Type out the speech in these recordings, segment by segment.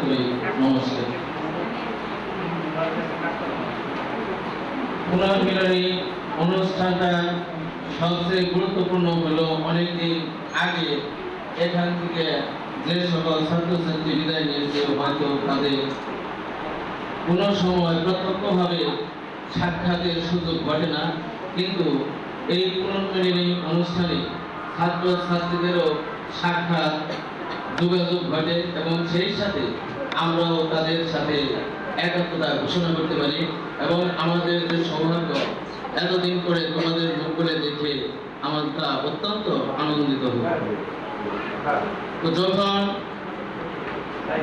করি নমস্কার। পুনর্মিলনী অনুষ্ঠানটা সবচেয়ে গুরুত্বপূর্ণ হলো অনেকদিন আগে এখান থেকে যে সকল ছাত্রছাত্রী বিদায় নিয়েছে হয়তো তাদের কোনো সময় প্রত্যক্ষভাবে সাক্ষাতের সুযোগ ঘটে না, কিন্তু এই পুনর্মিলনী অনুষ্ঠানে ছাত্রছাত্রীদেরও সাক্ষাৎ যোগাযোগ ঘটে এবং সেই সাথে আমরাও তাদের সাথে একাত্মতা ঘোষণা করতে পারি এবং আমাদের যে সৌভাগ্য এতদিন করে তোমাদের মুখগুলো দেখে আমরা অত্যন্ত আনন্দিত হই। তো যখন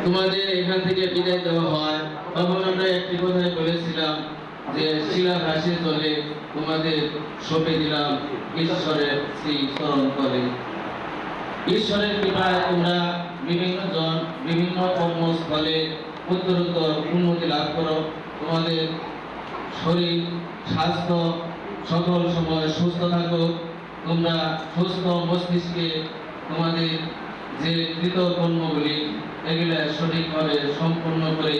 তোমাদের এখান থেকে বিদায় দেওয়া হয় তখন আমরা একটি কথাই বলেছিলাম যে শিলাঘাসে চলে তোমাদের সঁপে দিলাম ঈশ্বরের শ্রী চরণ তলে। ঈশ্বরের কৃপায় তোমরা বিভিন্ন জন বিভিন্ন কর্মস্থলে উত্তরোত্তর উন্নতি লাভ করো, তোমাদের শরীর স্বাস্থ্য সকল সময় সুস্থ থাকো, তোমরা সুস্থ মস্তিষ্কে তোমাদের যে কৃতকর্মগুলি এগুলো সঠিকভাবে সম্পূর্ণ করে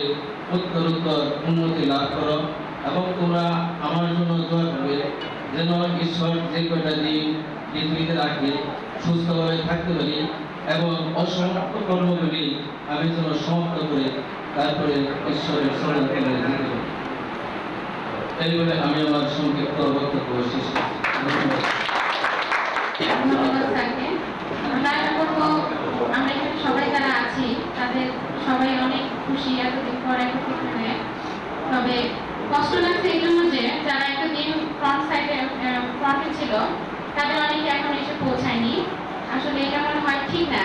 উত্তরোত্তর উন্নতি লাভ করো এবং তোমরা আমার জন্য দোয়া করবে যেন ঈশ্বর যে কয়টা দিন পৃথিবীতে রাখে সুস্থভাবে থাকতে পারি এবং অসমাপ্ত কর্মগুলি আমি যেন সমাপ্ত করে তারপরে ঈশ্বরের চরণ তলে যেতে পারি। এই বলে আমি আমার সংক্ষিপ্ত বক্তব্য শেষ করছি। আমরা এখানে সবাই যারা আছি তাদের সবাই অনেক খুশি এতদিন পর একত্রিত হয়ে। তবে কষ্ট লাগছে এই জন্য যে যারা এতদিন ফ্রন্টে ছিল তাদের অনেকে এখন এসে পৌঁছায়নি। আসলে এটা মনে হয় ঠিক না।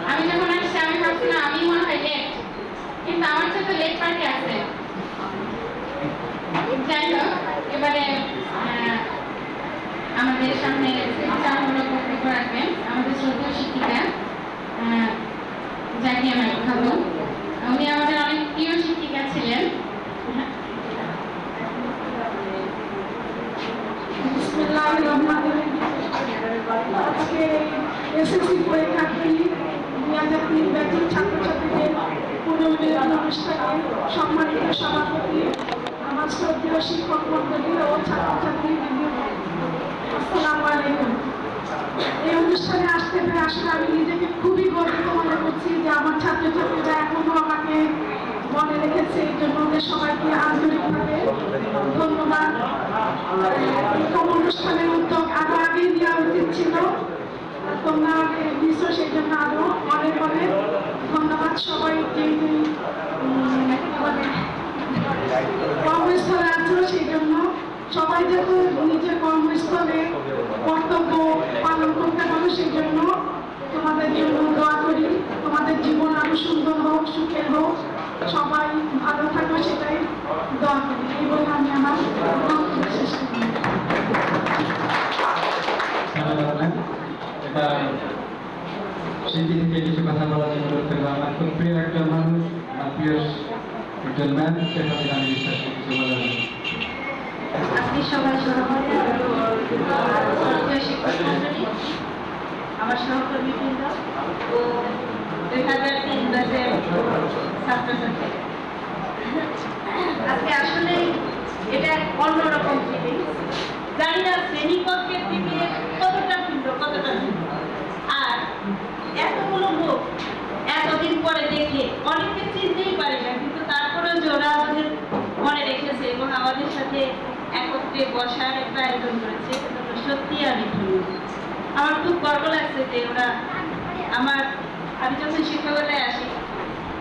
আমি যখন আসছি আমি ভাবছিলাম আমি মনে হয় লেট, কিন্তু আমার সাথে লেট পার্টি আছে। যাই হোক, এবারে আমাদের সামনে স্মৃতিচারণমূলক বক্তব্য রাখবেন আমাদের শ্রদ্ধেয় শিক্ষিকা জাকিয়া ম্যাডাম খাতুন। উনি আমাদের অনেক প্রিয় শিক্ষিকা ছিলেন। আজকে এসএসসি পরীক্ষার্থী 2003 ব্যাচের ছাত্রছাত্রীদের পুনর্মিলন অনুষ্ঠানে সম্মানিত সভাপতি, আমার শ্রদ্ধেয় শিক্ষক মন্ডলী ও ছাত্রছাত্রী আসসালামু আলাইকুম। এই অনুষ্ঠানে আসতে পেরে আসলে আমি নিজেকে খুবই গর্বিত মনে করছি যে আমার ছাত্রছাত্রীরা এখনো আমাকে মনে রেখেছে, এই জন্য ওদের সবাইকে আন্তরিকভাবে ধন্যবাদ। এরকম অনুষ্ঠানের উদ্যোগ আরো আগে নেওয়া উচিত ছিল, তোমরা দিচ্ছো সেই জন্য আরো অনেক অনেক ধন্যবাদ। সবাই যে কর্মস্থলে আছো সেই জন্য সবাই যাতে নিজের কর্মস্থলে কর্তব্য পালন করতে পারো সেই জন্য তোমাদের জন্য দোয়া করি। তোমাদের জীবন আরো সুন্দর হোক, সুখের হোক, সবাই ভালো থাকো সেটাই দোয়া করি। এই বলে আমি আমার বক্তব্য শেষ করি। শিল্পী থেকে কিছু কথা বলার জন্য আমার খুব প্রিয় একজন মানুষ, আমার প্রিয় একজন ম্যাম, সেটা আমি বিশ্বাস করি কিছু বলার জন্য। আজকে সবাই সভাপতি আমার সহকর্মী বৃন্দ ও 2003 ব্যাচের ছাত্রছাত্রী, আজকে আসলে এটা অন্যরকম ফিলিংস। জানি না শ্রেণীকক্ষের থেকে কতটা ভিন্ন আর এতগুলো লোক এতদিন পরে দেখে অনেকে চিনতেই পারি না, কিন্তু তারপরেও যে ওরা আমাদের মনে রেখেছে এবং আমাদের সাথে একত্রে বসার একটা আয়োজন করেছে, সত্যি আমি আমার খুব গর্ব লাগছে যে ওরা আমি যখন শিক্ষকতায় আসি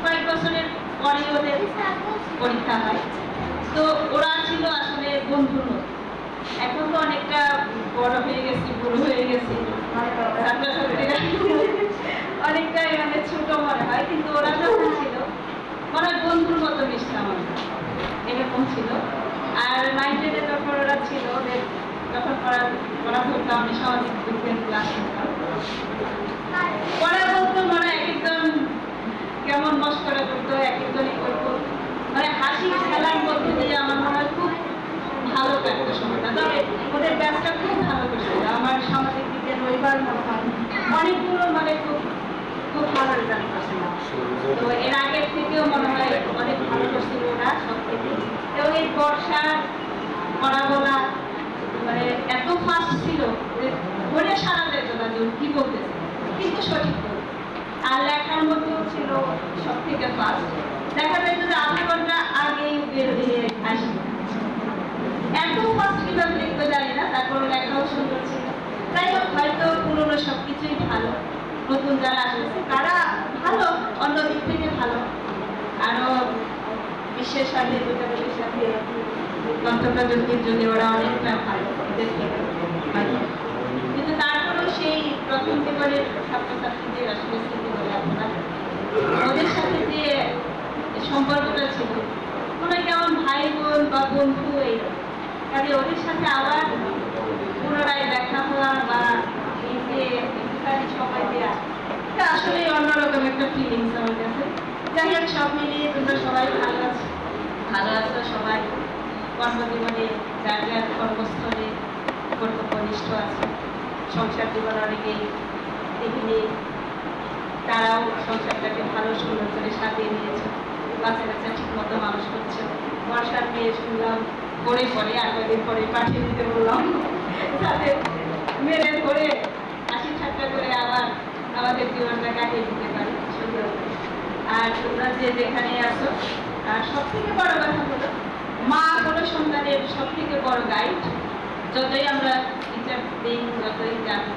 কয়েক বছরের পরে ওদের পরীক্ষা হয়, তো ওরা ছিল আসলে বন্ধুর মতো। এখন তো অনেকটা বড় হয়ে গেছি, বুড়ো হয়ে গেছি, ছাত্রছাত্রীরা অনেকটাই মানে ছোট মনে হয়, কিন্তু ওরা যখন ছিল মনে হয় বন্ধুর মতো মিশতাম আমরা, এরকম ছিল। আর 9-10 যখন ওরা ছিল ওদের যখন পড়া ধরতাম, আমি সামাজিক বিজ্ঞান ক্লাস করতাম, পড়া বলতো মনে একদম কেমন মস্করা করতো, একজনই করতো, মানে হাসি খেলার মধ্যে দিয়ে আমার মনে হয় খুব ভালো কাটতো সময়টা। তবে ওদের ব্যাচটা খুব ভালো করছিল। আমার সামাজিক বিজ্ঞান রবিবার মনে হয় অনেকগুলো মানে খুব খুব ভালো রেজাল্ট করছিল। তো এর আগের থেকে আমাকেও মনে হয় অনেক ভালো করছিল ওরা সব থেকে। এবং এই বর্ষার পড়াগোলা মানে এত ফাস্ট ছিল যে ধরে সারা যেত না যে ও কি বলতেছে, কিন্তু সঠিক বলতো। আর লেখার মধ্যেও ছিল সব থেকে ফাস্ট, দেখা যায় যে আধা ঘন্টা আগেই বের হয়ে আসি। এত ফাস্ট কিভাবে লিখতে জানি না, তারপর লেখাও সুন্দর ছিল। যাই হোক, হয়তো পুরোনো সবকিছুই ভালো, নতুন যারা আসছে তারা ভালো, অন্য দিক থেকে ভালো, আরো বিশ্বের সাথে যোগাযোগের সাথে তথ্য প্রযুক্তির যুগে ওরা অনেকটা ভালো এদের থেকে ভালো। কিন্তু তারপরেও সেই প্রথম জীবনের ছাত্রছাত্রীদের আসলে স্মৃতি বলে আপনারা ওদের সাথে যে সম্পর্কটা ছিল মনে হয় কেমন ভাই বোন বা বন্ধু, এই কাজে ওদের সাথে আবার পুনরায় দেখা হওয়া বা এই যে একটুখানি সময় দেওয়া, এটা আসলে অন্যরকম একটা ফিলিংস আমার কাছে। যাই হোক, সব মিলিয়ে তোমরা সবাই ভালো আছো, সবাই কর্মজীবনে যার যার কর্মস্থলে কর্তব্যনিষ্ঠ আছে। সংসার জীবন অনেকেই দেখিনি, তারাও সংসারটাকে ভালো সুন্দর করে সাজিয়ে নিয়েছে, বাচ্চা কাচ্চা ঠিক মতো মানুষ করছে। বর্ষার মেয়ে শুনলাম পরে আর কয়েকদিন পরে পাঠিয়ে দিতে বললাম, তাদের মেরে ধরে হাসি ঠাট্টা করে আবার আমাদের জীবনটা কাটিয়ে দিতে পারি সুন্দর। আর তোমরা যে যেখানে আছো, আর সব থেকে বড় কথা হলো মা হলো সন্তানের সব থেকে বড় গাইড। যতই আমরা টিচার দিই, যতই জানি,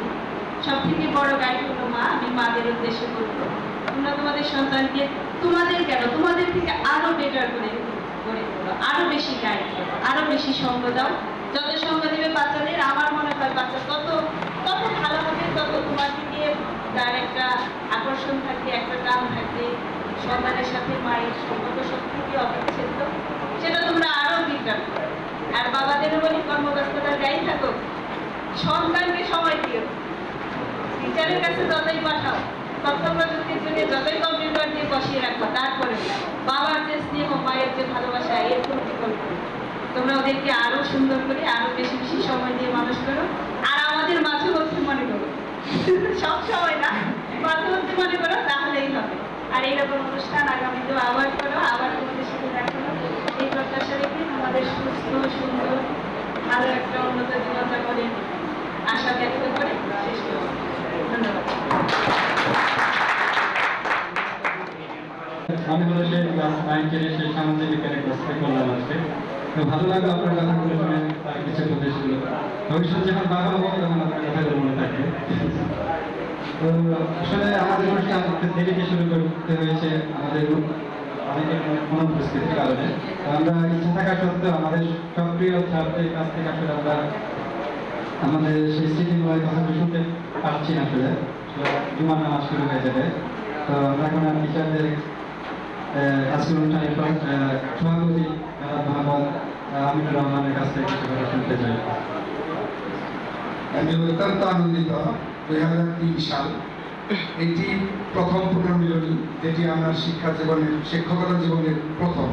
সব থেকে বড় গাইড হলো মা। আমি মাদের উদ্দেশ্যে বলবো, তোমরা তোমাদের সন্তানকে তোমাদের থেকে আরো বেটার করে গড়ে তোলো, আরো বেশি গাইড করো, আরো বেশি সঙ্গ দাও। যত সঙ্গ দিবে বাচ্চাদের, আমার মনে হয় বাচ্চা তত ভালো হবে, তত তোমার দিকে তার একটা আকর্ষণ থাকবে, একটা টান থাকবে। সন্তানের সাথে মায়ের সম্পর্ক সব থেকে অবিচ্ছেদ্য, সেটা তোমরা আরো বিজ্ঞান করো। আর বাবাদেরও বলি, কর্মব্যস্ততা যাই থাকো, সন্তানকে সময় দিও। টিচারের কাছে যতই পাঠাও, তথ্য প্রযুক্তির যুগে যতই কম্পিউটার দিয়ে বসিয়ে রাখো, তারপরে বাবার যে স্নেহ, মায়ের যে ভালোবাসা, এর কোনো বিকল্প নেই। তোমরা ওদেরকে আরো সুন্দর করে, আরো বেশি বেশি সময় দিয়ে মানুষ করো। আর আমাদের মাঝে মধ্যে মনে করো, সব সময় না, মাঝে মধ্যে মনে করো, তাহলেই হবে। আর এইরকম অনুষ্ঠান আগামীতেও আবার করো, আবার তোমাদের সাথে দেখা হবে। এই প্রত্যাশা রেখে আমাদের সুস্থ সুন্দর ভালো একটা উন্নত জীবনযাপনের আশা ব্যক্ত করে শেষ করছি। ধন্যবাদ। আমি হলো সেই ক্লাস 9 সেই সামাজিক বিজ্ঞানের ক্লাসটা করলাম আজকে। তো ভালো লাগলো আপনার কথাগুলো শুনে, তার কিছু উপদেশগুলো। ভবিষ্যৎ যখন বাবা হবো তখন আপনার কথাগুলো মনে থাকবে। তো আসলে আমাদের অনুষ্ঠান দেরিতে শুরু করতে হয়েছে, আমাদের অনেকের অনুপস্থিতির কারণে। তো আমরা ইচ্ছা থাকা সত্ত্বেও আমাদের সক্রিয় ছাত্রদের কাছ থেকে আসলে আমরা আমাদের সেই স্মৃতিময় কথাগুলো শুনতে পারছি না। আসলে জুমার নামাজ শুরু হয়ে যাবে। তো আমরা এখন টিচারদের আজকের অনুষ্ঠানের সভাপতি মোহাম্মদ আমিনুর রহমানের কাছ থেকে কিছু কথা শুনতে চাই। আমি অত্যন্ত আনন্দিত। 2003 সাল এটি প্রথম পুনর্মিলনী, যেটি আমার শিক্ষকতা জীবনের প্রথম।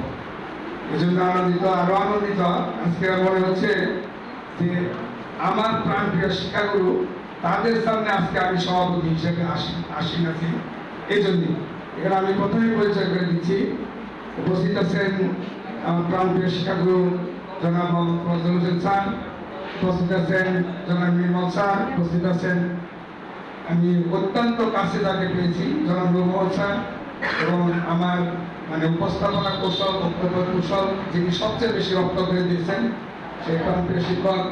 এজন্য আনন্দিত, আরো আনন্দিত আজকে মনে হচ্ছে যে আমার প্রাণপ্রিয় শিক্ষাগুরু, তাদের সামনে আজকে আমি সভাপতি হিসেবে আসি নাছি। এই জন্যই এখানে আমি প্রথমে পরিচয় করে দিচ্ছি। উপস্থিত আছেন আমার প্রাণপ্রিয় শিক্ষাগুরু জনাব ফজলুল হোসেন স্যার, উপস্থিত আছেন জনাব নির্মল স্যার, উপস্থিত আছেন আমি অত্যন্ত কাছে যাকে পেয়েছি জনাব রুমল স্যার, এবং আমার উপস্থাপনা কৌশল, বক্তব্য কৌশল যিনি সবচেয়ে বেশি রপ্ত করে দিয়েছেন সেই প্রাণপ্রিয় শিক্ষক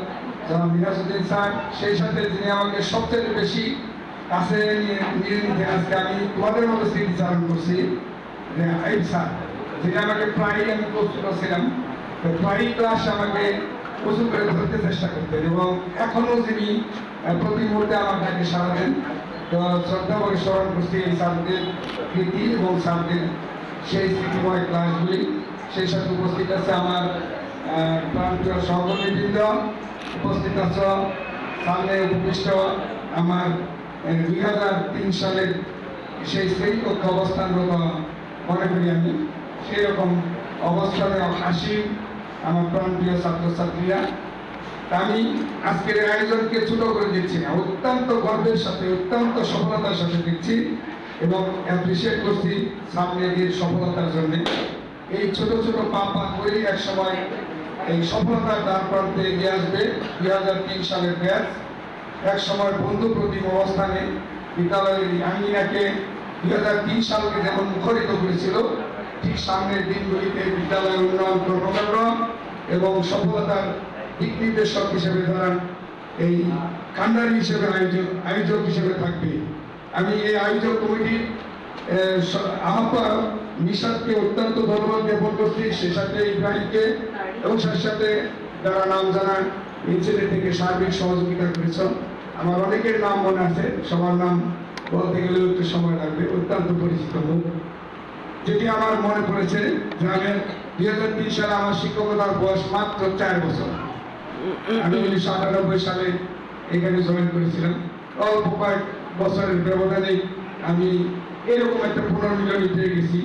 জনাব মিরাজউদ্দিন স্যার, সেই সাথে যিনি আমাকে সবচেয়ে বেশি কাছে নিয়ে নিতে আজকে আমি তোমাদের মতো স্মৃতিচারণ করছি, আইব স্যার, যিনি আমাকে প্রায়ই আমি প্রস্তুত ছিলাম, প্রায়ই ক্লাস আমাকে প্রচুর করে ধরতে চেষ্টা করতেন, এবং এখনো যিনি প্রতি মুহূর্তে আমার ডাকে সাড়া দেন। তো শ্রদ্ধা করে স্মরণ করছি এই স্যারদের কৃতি এবং স্যারদের সেই স্মৃতিময় ক্লাসগুলি। সেই সাথে উপস্থিত আছে আমার প্রাণপ্রিয় সহকর্মীবৃন্দ, উপস্থিত আছে সামনে উপবিষ্ট আমার 2003 সালের সেই শ্রেণীকক্ষ অবস্থানরত মনে করি আমি, সেই রকম অবস্থানে আসি আমার প্রাণপ্রিয় ছাত্রছাত্রীরা। আমি আজকের আয়োজনকে ছোট করে দেখছি না, অত্যন্ত গর্বের সাথে, অত্যন্ত সফলতার সাথে দেখছি এবং অ্যাপ্রিসিয়েট করছি সামনে এর সফলতার জন্য। এই ছোট ছোট পা পা করে এক সময় এই সফলতার দ্বার প্রান্তে এগিয়ে আসবে 2003 সালের ব্যাচ। এক সময় বন্ধু প্রতিম অবস্থানে বিদ্যালয়ের আঙ্গিনাকে 2003 সালকে যেমন মুখরিত করেছিল, ঠিক সামনের দিনগুলিতে বিদ্যালয়ের উন্নয়ন কর্মকাণ্ড এবং সফলতার দিক নির্দেশক হিসেবে তারা এই কান্ডারি হিসেবে আয়োজক হিসেবে থাকবে। আমি এই আয়োজক কমিটির আহ্বায়ক নিশাদকে অত্যন্ত ধন্যবাদ জ্ঞাপন করছি, সে সাথে ইব্রাহিমকে এবং সাথে সাথে যারা নাম জানা ইনসিডেন্ট থেকে সার্বিক সহযোগিতা করেছেন। আমার অনেকের নাম মনে আছে, সবার নাম বলতে গেলেও একটু সময় লাগবে। অত্যন্ত পরিচিত মুখ, যেটি আমার মনে পড়েছে যে আমি 2003 সালে আমার শিক্ষকতার বয়স মাত্র 4 বছর। আমি 1998 সালে এখানে জয়েন করেছিলাম। অল্প কয়েক বছরের ব্যবধানে আমি এরকম একটা পুনর্মিলনী পেয়ে গেছি।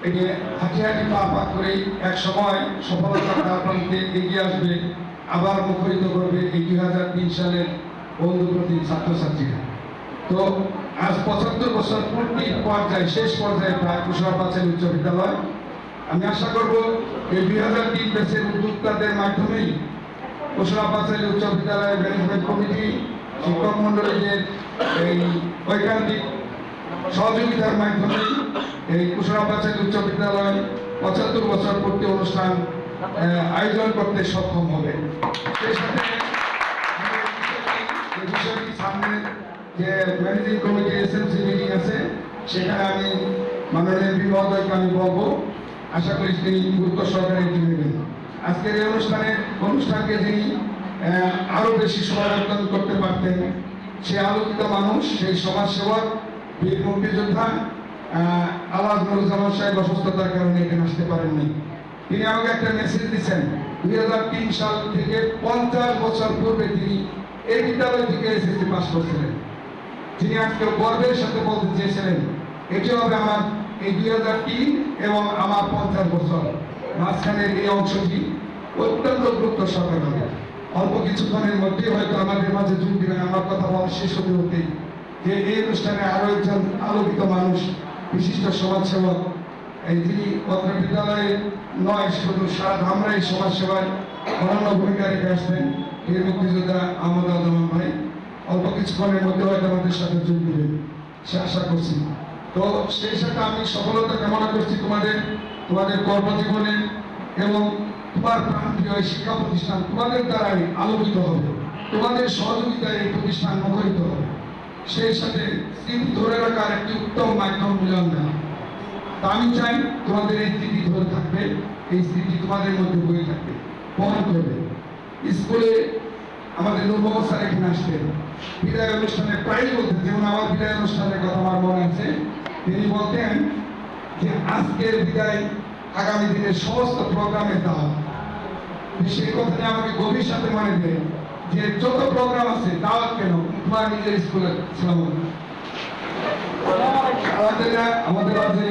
এখানে হাঁটি হাঁটি পা পা করেই এক সময় সফলতার দ্বার প্রান্তে এগিয়ে আসবে, আবার মুখরিত করবে এই 2003 সালের বন্ধু প্রতি ছাত্রছাত্রীরা। তো আজ 75 বছর পূর্তির পর্যায়ে, শেষ পর্যায়ে প্রায় কুশলা পাঁচালী উচ্চ বিদ্যালয়। আমি আশা করব এই 2003 ব্যাচের উদ্যোক্তাদের মাধ্যমেই কুশলা পাঁচালী উচ্চ বিদ্যালয়ের ম্যানেজমেন্ট কমিটি, শিক্ষক মন্ডলীদের এই ঐকান্তিক সহযোগিতার মাধ্যমে এই কুশলা পাঁচালী উচ্চ বিদ্যালয় 75 বছর পূর্তি অনুষ্ঠান আয়োজন করতে সক্ষম হবে। সেই সাথে এই বিষয়টি সামনে যে ম্যানেজিং কমিটি এসএমসি মিটিং আছে, সেখানে আমি মাননীয় এমপি মহোদয়কে আমি বলবো, আশা করি তিনি গুরুত্ব সহকারে এটি নেবেন। আজকের এই অনুষ্ঠানকে যিনি আরো বেশি সমালোচনা করতে পারতেন, সে আলোকিত মানুষ, সেই সমাজসেবক, বীর মুক্তিযোদ্ধা আলাদ নুরুজ্জামান সাহেব অসুস্থতার কারণে এখানে আসতে পারেননি। তিনি আমাকে একটা মেসেজ দিচ্ছেন, 2003 সাল থেকে 50 বছর পূর্বে তিনি এই বিদ্যালয় থেকে এসএসসি পাস করছিলেন। যিনি আজকে গর্বের সাথে বলতে চেয়েছিলেন এটি হবে আমার এই 2003 এবং আমার 50 বছর মাঝখানের এই অংশটি অত্যন্ত গুরুত্ব সহকারে হবে। অল্প কিছুক্ষণের মধ্যেই হয়তো আমাদের মাঝে যোগ দিবেন। আমার কথা বলা শেষ হতে হতেই যে এই অনুষ্ঠানে আরো একজন আলোকিত মানুষ, বিশিষ্ট সমাজসেবক, এই যিনি অত্র বিদ্যালয়ে নয় শুধু সারা ধামরাই সমাজসেবায় অনন্য ভূমিকা রেখে আসতেন, বীর মুক্তিযোদ্ধা আহমদ আজমান ভাই অল্প কিছুক্ষণের মধ্যে হয়তো আমাদের সাথে যোগ দিবেন, সে আশা করছি। তো সেই সাথে আমি সফলতা কামনা করছি তোমাদের কর্মজীবনে, এবং তোমার প্রান্তীয় শিক্ষা প্রতিষ্ঠান তোমাদের দ্বারাই আলোকিত হবে, তোমাদের সহযোগিতায় এই প্রতিষ্ঠান মুখরিত হবে। সেই সাথে স্মৃতি ধরে রাখার একটি উত্তম মাধ্যম মিলন মেলা। তা আমি চাই তোমাদের এই স্মৃতি ধরে থাকবে, এই স্মৃতি তোমাদের মধ্যে বয়ে থাকবে, বহন করবে। স্কুলে আমাদের নূর মোহাম্মদ স্যার এখানে আসতেন, বিদায় অনুষ্ঠানে প্রায়ই বলতেন, যেমন আমার বিদায় অনুষ্ঠানের কথা আমার মনে আছে, তিনি বলতেন যে আজকের বিদায় আগামী দিনের সমস্ত প্রোগ্রামের দাওয়াত। সেই কথাটা আমাকে গভীর সাথে মনে দেয় যে যত প্রোগ্রাম আছে দাওয়াত কেন, তোমার নিজের স্কুলে ছিলাম। আমাদের আছে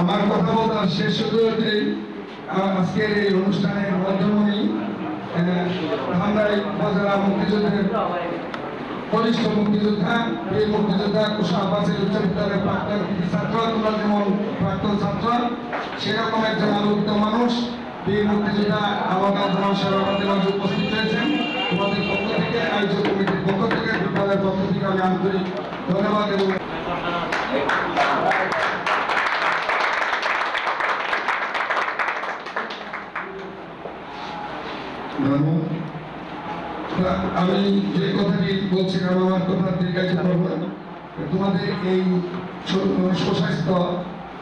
আমার কথা বলতে শেষ হতে হতে আজকের এই অনুষ্ঠানের মাধ্যমে ধামরাই উপজেলা মুক্তিযুদ্ধের বলিষ্ঠ মুক্তিযোদ্ধা, বীর মুক্তিযোদ্ধা কুশলা পাঁচালী উচ্চ বিদ্যালয়ের প্রাক্তন ছাত্র, তোমরা যেমন প্রাক্তন ছাত্র, সেরকম একজন আলোকিত মানুষ, বীর মুক্তিযোদ্ধা আমাদের আজমান সাহেব আমাদের মাঝে উপস্থিত হয়েছেন। তোমাদের পক্ষ থেকে, আয়োজক কমিটির পক্ষ থেকে, বিদ্যালয়ের পক্ষ থেকে আমি আন্তরিক ধন্যবাদ এবং আমি যে কথাটি বলছিলাম, আমার কথা দীর্ঘায়িত করব। তোমাদের এই সুস্বাস্থ্য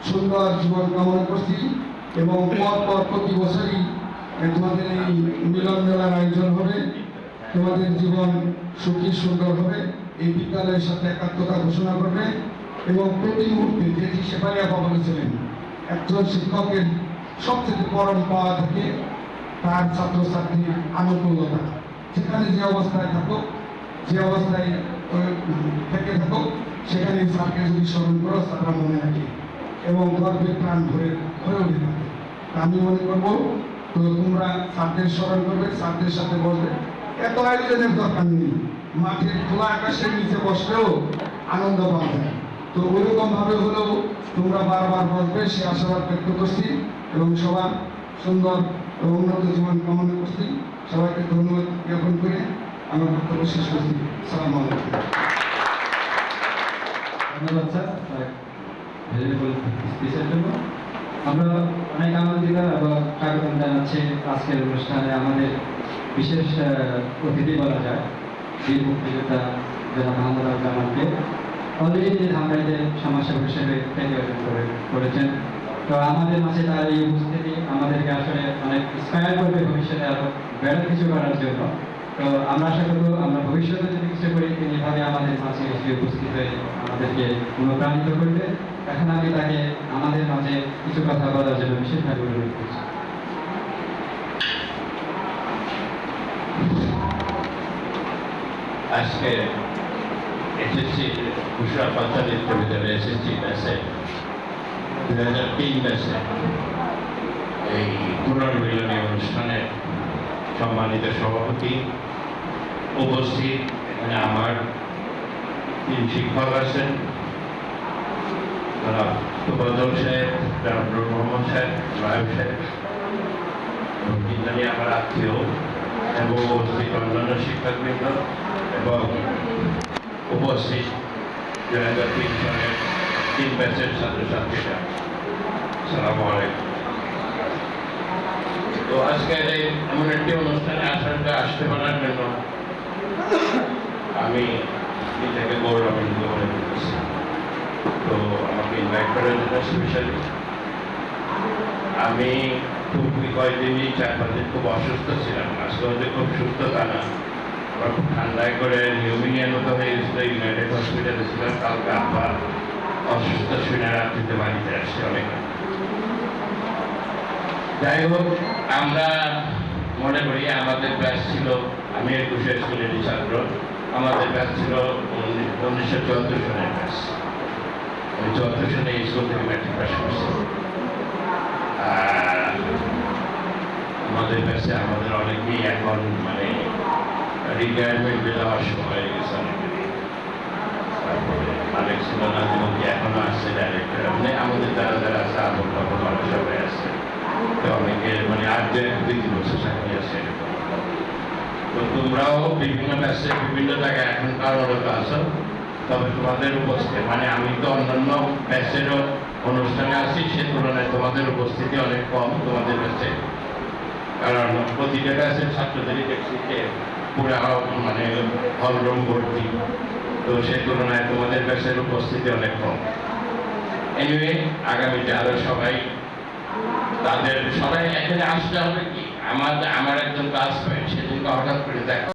সুন্দর জীবন কামনা করছি এবং পর প্রতি বছরই তোমাদের এই মিলন মেলার আয়োজন হবে, তোমাদের জীবন সুখী সুন্দর হবে, এই বিদ্যালয়ের সাথে একাত্মতা ঘোষণা করবে এবং প্রতি মুহূর্তে যেটি সেপারিয়া বলেছিলেন, একজন শিক্ষকের সবচেয়ে পরম পাওয়া থাকে তার ছাত্রছাত্রীর আনুকূল্যতা। যেখানে যে অবস্থায় থাকো, যে অবস্থায় থেকে থাকো, সেখানে স্যারকে যদি স্মরণ করো, স্যাররা মনে রাখে। এবং গর্বের প্রাণ ভরে হয়ে উঠে থাকে। আমি মনে করবো তো তোমরা ছাত্রদের স্মরণ করবে, ছাত্রদের সাথে বসবে, এত আয়োজনের দরকার নেই, মাঠের খোলা আকাশের নিচে বসলেও আনন্দ পাওয়া যায়। তো ওইরকম ভাবে হলেও তোমরা বারবার বসবে সে আশাবাদ ব্যক্ত করছি এবং সবার সুন্দর এবং উন্নত জীবন কামনা করছি। সবাইকে ধন্যবাদ জ্ঞাপন করে আমার বক্তব্য শেষ করছি। সালাম আলাইকুম। ধন্যবাদ স্যার ভ্যালুয়েবল স্পিচের জন্য। আমরা অনেক আনন্দিত এবং স্বাগতম জানাচ্ছি আজকের অনুষ্ঠানে আমাদের বিশেষ অতিথি বলা যায় বীর মুক্তিযোদ্ধা জনাব মোহাম্মদ আবুল কালামকে। অলরেডি তিনি ধামরাইতে সমাজসেবক হিসেবে থেকে অর্জন করেছেন। তো আমাদের মাঝে তার এই উপস্থিতি আমাদেরকে আসলে অনেক ইন্সপায়ার করবে ভবিষ্যতে আরো বেটার কিছু করার জন্য। তো আমরা আশা করবো আমরা ভবিষ্যতে যদি কিছু করি তিনি এভাবে আমাদের মাঝে এসে উপস্থিত হয়ে আমাদেরকে অনুপ্রাণিত করবে। এখন আমি তাকে আমাদের মাঝে কিছু কথা বলার জন্য বিশেষভাবে অনুরোধ করছি। আজকে এসএসসি ঘোষণা পঞ্চায়েত ভিতরে এসএসসি ব্যাচে 2003 ব্যাচে এই পুনর্মিলনী অনুষ্ঠানের সম্মানিত সভাপতি উপস্থিত, এখানে আমার 3 শিক্ষক আছেন, জনাব তুফাজ্জল সাহেব, জনাব নূর মোহাম্মদ সাহেব, রায়ব সাহেব এবং তিনজনই আমার আত্মীয় এবং উপস্থিত অন্যান্য শিক্ষকবৃন্দ এবং উপস্থিত 2003 সালের 3 ব্যাচের ছাত্রছাত্রীরা, আসসালামু আলাইকুম। তো আজকের এই এমন একটি অনুষ্ঠানে আসতে পারার জন্য আমি নিজেকে গৌরবান্বিত মনে করতেছি। তো আমাকে ইনভাইট করার জন্য স্পেশালি আমি খুব কয়েকদিনই 4-5 দিন খুব অসুস্থ ছিলাম। আজকে হয়তো খুব সুস্থ তা না, আবার খুব ঠান্ডায় করে নিউমোনিয়ার মতো হয়ে গেছিল, ইউনাইটেড হসপিটালে ছিলাম। কালকে আবার অসুস্থ শুনে রাত্রিতে বাড়িতে আসছে অনেক। যাই হোক, আমরা মনে করি আমাদের ব্যাচ ছিল, আমি 21 স্কুলেরই ছাত্র, আমাদের ব্যাচ ছিল 1974 সনের ব্যাচ। আমি 74 সনে স্কুল থেকে ম্যাট্রিক পাস করছি। আমাদের ব্যাচে আমাদের অনেকেই এখন মানে রিটায়ারমেন্টে যাওয়ার সময় হয়ে গেছে অনেকেরই। তারপরে আরেক ছিল নাজিমুদ্দি এখনো আসছে ডাইরেক্টর, মানে আমাদের যারা যারা আছে আবুল তখন অনেক সবাই আছে। তো অনেকে মানে আর 2-3 বছর চাকরি আছে। তো তোমরাও বিভিন্ন ব্যাচে বিভিন্ন জায়গায় এখন কর্মরত আছো, তবে তোমাদের উপস্থিতি মানে আমি তো অন্যান্য ব্যাচেরও অনুষ্ঠানে আছি, সে তুলনায় তোমাদের উপস্থিতি অনেক কম তোমাদের ব্যাচে। কারণ প্রতিটা ব্যাচের ছাত্রদেরই দেখছি যে পুরো মানে হলরুম ভর্তি, তো সেই তুলনায় তোমাদের ব্যাচের উপস্থিতি অনেক কম। এনিওয়ে, আগামীতে আরো সবাই তাদের সবাই এখানে আসতে হবে কি, আমার একজন ক্লাসমেট সেদিনকে হঠাৎ করে দেখা